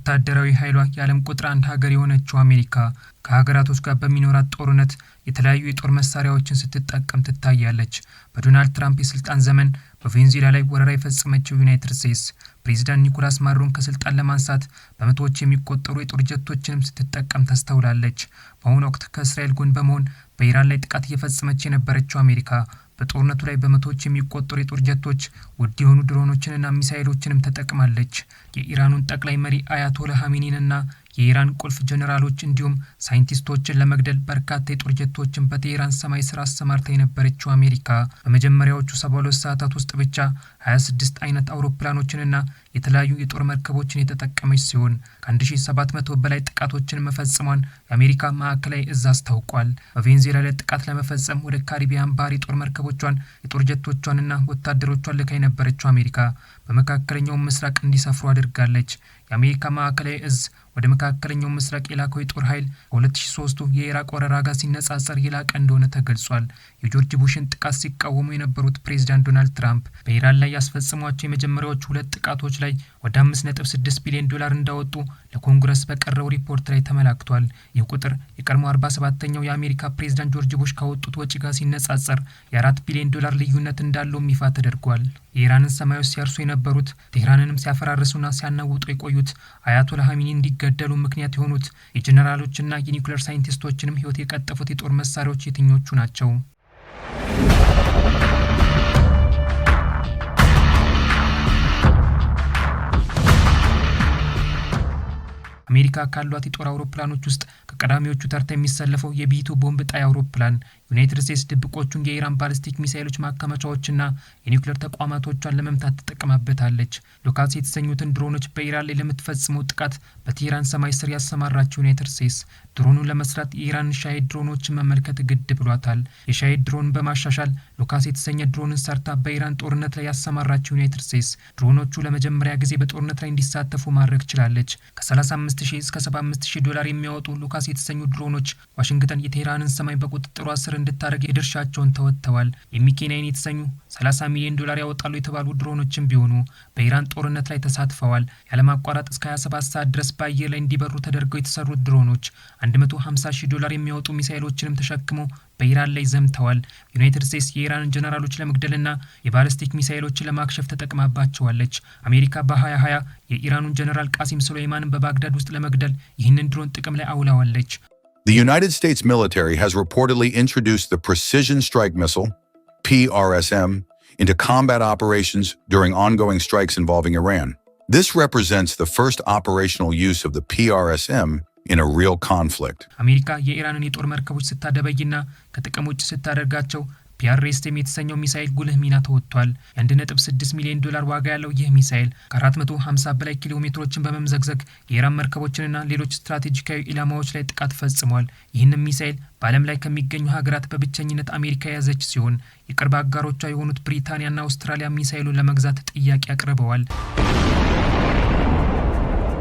በወታደራዊ ኃይሏ የዓለም ቁጥር 1 ሀገር የሆነችው አሜሪካ ከሀገራቶች ጋር በሚኖራት ጦርነት የተለያዩ የጦር መሳሪያዎችን ስትጠቀም ትታያለች። በዶናልድ ትራምፕ የስልጣን ዘመን በቬንዙዌላ ላይ ወረራ የፈጸመችው ዩናይትድ ስቴትስ ፕሬዝዳንት ኒኮላስ ማዱሮን ከስልጣን ለማንሳት በመቶዎች የሚቆጠሩ የጦር ጀቶችንም ስትጠቀም ተስተውላለች። በአሁኑ ወቅት ከእስራኤል ጎን በመሆን በኢራን ላይ ጥቃት እየፈጸመች የነበረችው አሜሪካ በጦርነቱ ላይ በመቶዎች የሚቆጠሩ የጦር ጀቶች ውድ የሆኑ ድሮኖችንና ሚሳኤሎችንም ተጠቅማለች። የኢራኑን ጠቅላይ መሪ አያቶላህ ኻሜኒንና የኢራን ቁልፍ ጀነራሎች እንዲሁም ሳይንቲስቶችን ለመግደል በርካታ የጦር ጀቶችን በቴህራን ሰማይ ስር አሰማርታ የነበረችው አሜሪካ በመጀመሪያዎቹ 72 ሰዓታት ውስጥ ብቻ 26 አይነት አውሮፕላኖችንና የተለያዩ የጦር መርከቦችን የተጠቀመች ሲሆን ከ1700 በላይ ጥቃቶችን መፈጸሟን የአሜሪካ ማዕከላዊ እዝ አስታውቋል። በቬንዙዌላ ላይ ጥቃት ለመፈጸም ወደ ካሪቢያን ባህር የጦር መርከቦቿን የጦር ጀቶቿንና ወታደሮቿን ልካ የነበረችው አሜሪካ በመካከለኛው ምስራቅ እንዲሰፍሩ አድርጋለች። የአሜሪካ ማዕከላዊ እዝ ወደ መካከለኛው ምስራቅ የላከው የጦር ኃይል ከ2003 የኢራቅ ወረራ ጋር ሲነጻጸር የላቀ እንደሆነ ተገልጿል። የጆርጅ ቡሽን ጥቃት ሲቃወሙ የነበሩት ፕሬዝዳንት ዶናልድ ትራምፕ በኢራን ላይ ያስፈጸሟቸው የመጀመሪያዎቹ 2 ጥቃቶች ላይ ወደ 5.6 ቢሊዮን ዶላር እንዳወጡ ለኮንግረስ በቀረበው ሪፖርት ላይ ተመላክቷል። ይህ ቁጥር የቀድሞ 47ኛው የአሜሪካ ፕሬዝዳንት ጆርጅ ቡሽ ካወጡት ወጪ ጋር ሲነጻጸር የ4 ቢሊዮን ዶላር ልዩነት እንዳለው ይፋ ተደርጓል። የኢራንን ሰማዮች ሲያርሱ የነበሩት ቴህራንንም ሲያፈራርሱና ሲያናውጡ የቆዩት አያቶላህ ኻሜኒ እንዲገደሉ ምክንያት የሆኑት የጀነራሎችና የኒውክሌር ሳይንቲስቶችንም ህይወት የቀጠፉት የጦር መሳሪያዎች የትኞቹ ናቸው? አሜሪካ ካሏት የጦር አውሮፕላኖች ውስጥ ከቀዳሚዎቹ ተርታ የሚሰለፈው የቢቱ ቦምብ ጣይ አውሮፕላን ዩናይትድ ስቴትስ ድብቆቹን የኢራን ባሊስቲክ ሚሳኤሎች ማከማቻዎችና የኒውክሌር ተቋማቶቿን ለመምታት ትጠቀማበታለች። ሉካስ የተሰኙትን ድሮኖች በኢራን ላይ ለምትፈጽመው ጥቃት በቴህራን ሰማይ ስር ያሰማራችው ዩናይትድ ስቴትስ ድሮኑን ለመስራት የኢራን ሻሂድ ድሮኖችን መመልከት ግድ ብሏታል። የሻሂድ ድሮን በማሻሻል ሉካስ የተሰኘ ድሮንን ሰርታ በኢራን ጦርነት ላይ ያሰማራችው ዩናይትድ ስቴትስ ድሮኖቹ ለመጀመሪያ ጊዜ በጦርነት ላይ እንዲሳተፉ ማድረግ ችላለች። ከ35000 እስከ 75000 ዶላር የሚያወጡ ሉካስ የተሰኙ ድሮኖች ዋሽንግተን የቴህራንን ሰማይ በቁጥጥሯ ስር እንድታደርግ የድርሻቸውን ተወጥተዋል። የሚኬናይን የተሰኙ 30 ሚሊዮን ዶላር ያወጣሉ የተባሉ ድሮኖችም ቢሆኑ በኢራን ጦርነት ላይ ተሳትፈዋል። ያለማቋረጥ እስከ 27 ሰዓት ድረስ በአየር ላይ እንዲበሩ ተደርገው የተሰሩት ድሮኖች 150,000 ዶላር የሚያወጡ ሚሳኤሎችንም ተሸክመው በኢራን ላይ ዘምተዋል። ዩናይትድ ስቴትስ የኢራንን ጀነራሎች ለመግደልና የባሊስቲክ ሚሳኤሎችን ለማክሸፍ ተጠቅማባቸዋለች። አሜሪካ በ2020 የኢራኑን ጀነራል ቃሲም ሱሌይማንን በባግዳድ ውስጥ ለመግደል ይህንን ድሮን ጥቅም ላይ አውላዋለች። The United States military has reportedly introduced the Precision Strike Missile, PRSM, into combat operations during ongoing strikes involving Iran. This represents the first operational use of the PRSM in a real conflict. አሜሪካ የኢራንን የጦር መርከቦች ስታደበይና ከጥቅም ውጭ ስታደርጋቸው ፒአርኤስኤም የተሰኘው ሚሳኤል ጉልህ ሚና ተወጥቷል። የ1.6 ሚሊዮን ዶላር ዋጋ ያለው ይህ ሚሳኤል ከ450 በላይ ኪሎ ሜትሮችን በመምዘግዘግ የኢራን መርከቦችንና ሌሎች ስትራቴጂካዊ ኢላማዎች ላይ ጥቃት ፈጽሟል። ይህንን ሚሳኤል በዓለም ላይ ከሚገኙ ሀገራት በብቸኝነት አሜሪካ የያዘች ሲሆን የቅርብ አጋሮቿ የሆኑት ብሪታንያና አውስትራሊያ ሚሳኤሉን ለመግዛት ጥያቄ አቅርበዋል።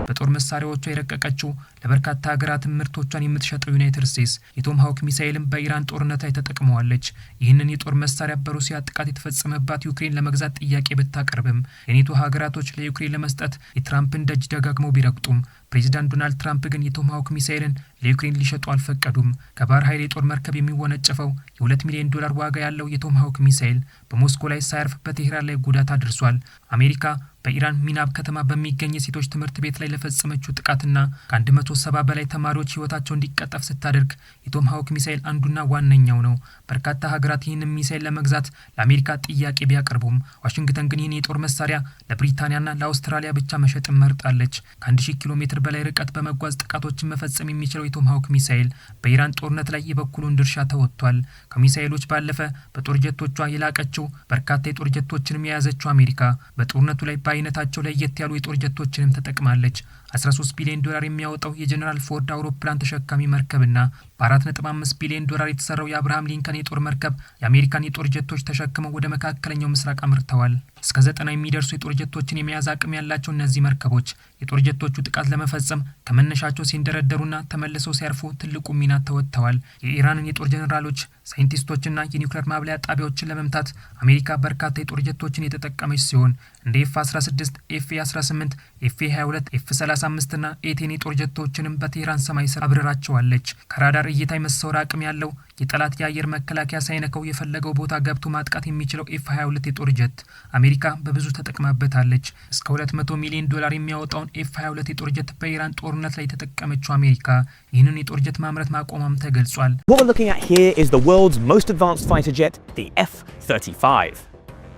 በጦር መሳሪያዎቿ የረቀቀችው ለበርካታ ሀገራት ምርቶቿን የምትሸጠው ዩናይትድ ስቴትስ የቶማሃውክ ሚሳኤልን በኢራን ጦርነት ላይ ተጠቅመዋለች። ይህንን የጦር መሳሪያ በሩሲያ ጥቃት የተፈጸመባት ዩክሬን ለመግዛት ጥያቄ ብታቀርብም የኔቶ ሀገራቶች ለዩክሬን ለመስጠት የትራምፕን ደጅ ደጋግመው ቢረግጡም ፕሬዚዳንት ዶናልድ ትራምፕ ግን የቶማሃውክ ሚሳኤልን ለዩክሬን ሊሸጡ አልፈቀዱም። ከባህር ኃይል የጦር መርከብ የሚወነጨፈው የ2 ሚሊዮን ዶላር ዋጋ ያለው የቶማሃውክ ሚሳኤል በሞስኮ ላይ ሳያርፍ በቴህራን ላይ ጉዳት አድርሷል። አሜሪካ በኢራን ሚናብ ከተማ በሚገኝ የሴቶች ትምህርት ቤት ላይ ለፈጸመችው ጥቃትና ከ170 በላይ ተማሪዎች ህይወታቸው እንዲቀጠፍ ስታደርግ የቶማሃውክ ሚሳኤል አንዱና ዋነኛው ነው። በርካታ ሀገራት ይህንን ሚሳኤል ለመግዛት ለአሜሪካ ጥያቄ ቢያቀርቡም ዋሽንግተን ግን ይህን የጦር መሳሪያ ለብሪታንያና ለአውስትራሊያ ብቻ መሸጥን መርጣለች። ከ1000 ኪሎ ሜትር በላይ ርቀት በመጓዝ ጥቃቶችን መፈጸም የሚችለው የቶማሃውክ ሚሳኤል በኢራን ጦርነት ላይ የበኩሉን ድርሻ ተወጥቷል። ከሚሳኤሎች ባለፈ በጦር ጀቶቿ የላቀችው በርካታ የጦር ጀቶችንም የያዘችው አሜሪካ በጦርነቱ ላይ በአይነታቸው ለየት ያሉ የጦር ጀቶችንም ተጠቅማለች። 13 ቢሊዮን ዶላር የሚያወጣው የጀነራል ፎርድ አውሮፕላን ተሸካሚ መርከብና በ4.5 ቢሊዮን ዶላር የተሰራው የአብርሃም ሊንከን የጦር መርከብ የአሜሪካን የጦር ጀቶች ተሸክመው ወደ መካከለኛው ምስራቅ አምርተዋል። እስከ 90 የሚደርሱ የጦር ጀቶችን የመያዝ አቅም ያላቸው እነዚህ መርከቦች የጦር ጀቶቹ ጥቃት ለመፈጸም ከመነሻቸው ሲንደረደሩና ተመልሰው ሲያርፉ ትልቁ ሚና ተወጥተዋል። የኢራንን የጦር ጀነራሎች፣ ሳይንቲስቶችና የኒውክሌር ማብለያ ጣቢያዎችን ለመምታት አሜሪካ በርካታ የጦር ጀቶችን የተጠቀመች ሲሆን እንደ ኤፍ-16፣ ኤፍ-18፣ ኤፍ-22፣ ኤፍ-30 ኤፍ-35 እና ኤ-10 የጦር ጀቶችንም በቴህራን ሰማይ ስር አብረራቸዋለች። ከራዳር እይታ የመሰወር አቅም ያለው የጠላት የአየር መከላከያ ሳይነከው የፈለገው ቦታ ገብቶ ማጥቃት የሚችለው ኤፍ-22 የጦር ጀት አሜሪካ በብዙ ተጠቅማበታለች። እስከ $200 ሚሊዮን የሚያወጣውን ኤፍ-22 የጦር ጀት በኢራን ጦርነት ላይ የተጠቀመችው አሜሪካ ይህንን የጦር ጀት ማምረት ማቆሟም ተገልጿል። What we're looking at here is the world's most advanced fighter jet, the F-35.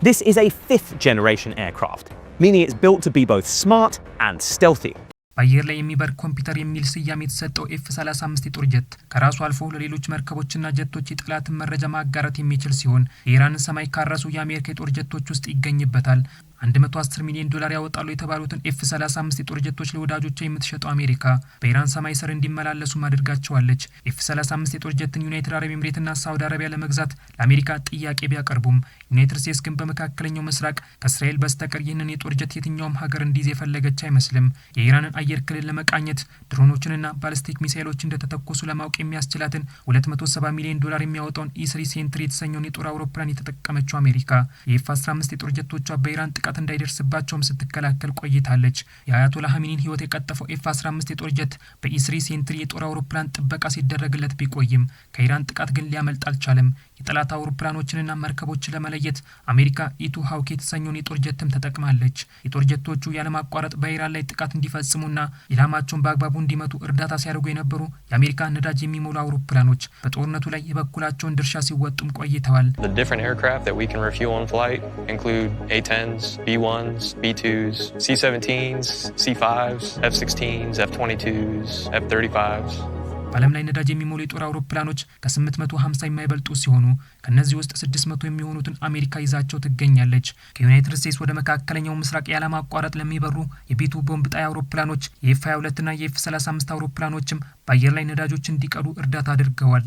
This is a 5th generation aircraft, meaning it's built to be both smart and stealthy. በአየር ላይ የሚበር ኮምፒውተር የሚል ስያሜ የተሰጠው ኤፍ-35 የጦር ጀት ከራሱ አልፎ ለሌሎች መርከቦችና ጀቶች የጠላትን መረጃ ማጋራት የሚችል ሲሆን የኢራንን ሰማይ ካረሱ የአሜሪካ የጦር ጀቶች ውስጥ ይገኝበታል። $110 ሚሊዮን ያወጣሉ የተባሉትን ኤፍ-35 የጦር ጀቶች ለወዳጆቿ የምትሸጠው አሜሪካ በኢራን ሰማይ ስር እንዲመላለሱ አድርጋቸዋለች። ኤፍ-35 የጦር ጀትን ዩናይትድ አረብ ኤምሬትና ሳውዲ አረቢያ ለመግዛት ለአሜሪካ ጥያቄ ቢያቀርቡም ዩናይትድ ስቴትስ ግን በመካከለኛው ምስራቅ ከእስራኤል በስተቀር ይህንን የጦር ጀት የትኛውም ሀገር እንዲይዝ የፈለገች አይመስልም። የኢራንን አየር ክልል ለመቃኘት ድሮኖችንና ባሊስቲክ ሚሳይሎች እንደተተኮሱ ለማወቅ የሚያስችላትን $270 ሚሊዮን የሚያወጣውን E3 ሴንትሪ የተሰኘውን የጦር አውሮፕላን የተጠቀመችው አሜሪካ የኤፍ-15 የጦር ጀቶቿ በኢራን ጥቃት እንዳይደርስባቸውም ስትከላከል ቆይታለች። የአያቶላ ሀሚኒን ህይወት የቀጠፈው ኤፍ-15 የጦር ጀት በኢ3 ሴንትሪ የጦር አውሮፕላን ጥበቃ ሲደረግለት ቢቆይም ከኢራን ጥቃት ግን ሊያመልጥ አልቻለም። የጠላት አውሮፕላኖችንና መርከቦችን ለመለየት አሜሪካ E2 ሃውክ የተሰኘውን የጦር ጀትም ተጠቅማለች። የጦር ጀቶቹ ያለማቋረጥ በኢራን ላይ ጥቃት እንዲፈጽሙና ኢላማቸውን በአግባቡ እንዲመቱ እርዳታ ሲያደርጉ የነበሩ የአሜሪካ ነዳጅ የሚሞሉ አውሮፕላኖች በጦርነቱ ላይ የበኩላቸውን ድርሻ ሲወጡም ቆይተዋል። The different aircraft that we can refuel on flight include A-10s, B-1s, B-2s, C-17s, C-5s, F-16s, F-22s, F-35s. በዓለም ላይ ነዳጅ የሚሞሉ የጦር አውሮፕላኖች ከ850 የማይበልጡ ሲሆኑ ከነዚህ ውስጥ 600 የሚሆኑትን አሜሪካ ይዛቸው ትገኛለች። ከዩናይትድ ስቴትስ ወደ መካከለኛው ምስራቅ ያለማቋረጥ ለሚበሩ የቢ2 ቦምብ ጣይ አውሮፕላኖች የኤፍ-22 እና የኤፍ-35 አውሮፕላኖችም በአየር ላይ ነዳጆች እንዲቀዱ እርዳታ አድርገዋል።